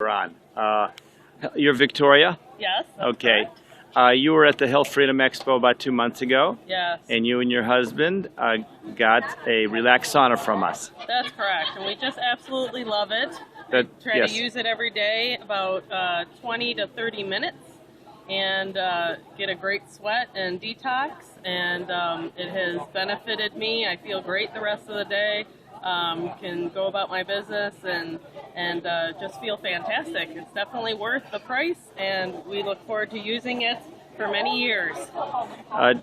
We're on. You're Victoria? Yes. That's Okay. correct. You were at the Health Freedom Expo about 2 months ago, Yes. and you and your husband got a relaxed sauna from us. That's correct. And we just absolutely love it. Try Yes. to use it every day, about 20 to 30 minutes, and get a great sweat and detox. And it has benefited me. I feel great the rest of the day. Can go about my business and just feel fantastic. It's definitely worth the price, and we look forward to using it for many years.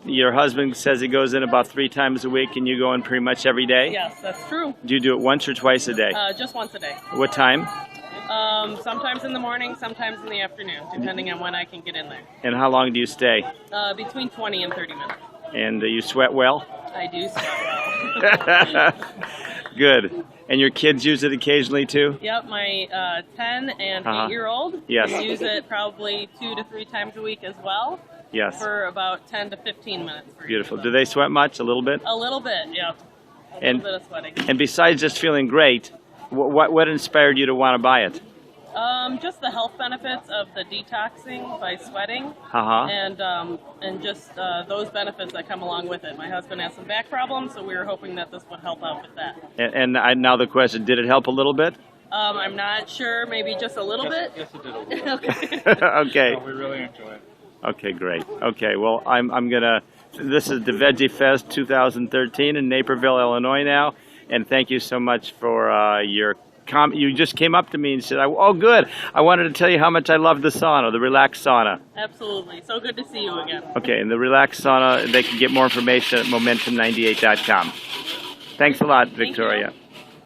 Your husband says he goes in about 3 times a week, and you go in pretty much every day? Yes, that's true. Do you do it once or twice a day? Just once a day. What time? Sometimes in the morning, sometimes in the afternoon, depending on when I can get in there. And how long do you stay? Between 20 and 30 minutes. And you sweat well? I do sweat well. Good. And your kids use it occasionally too? Yep, my 10 and 8-year-old Yes. use it probably 2 to 3 times a week as well. Yes. For about 10 to 15 minutes. Beautiful. Do they sweat much? A little bit? A little bit, yep. A And- little bit of sweating. And besides just feeling great, what inspired you to want to buy it? Just the health benefits of the detoxing by sweating, Uh-huh. and just those benefits that come along with it. My husband has some back problems, so we were hoping that this would help out with that. Now the question, did it help a little bit? I'm not sure, maybe just a little bit. Yes, it did a little. Okay. Okay. No, we really enjoy it. Okay, great. Okay, well, I'm gonna. This is the Veggie Fest 2013 in Naperville, Illinois now, and thank you so much for your comment. You just came up to me and said, "Oh, good. I wanted to tell you how much I love the sauna, the relaxed sauna." Absolutely. So good to see you again. Okay, and the relaxed sauna. They can get more information at Momentum98.com. Thanks a lot, Thank you. Victoria.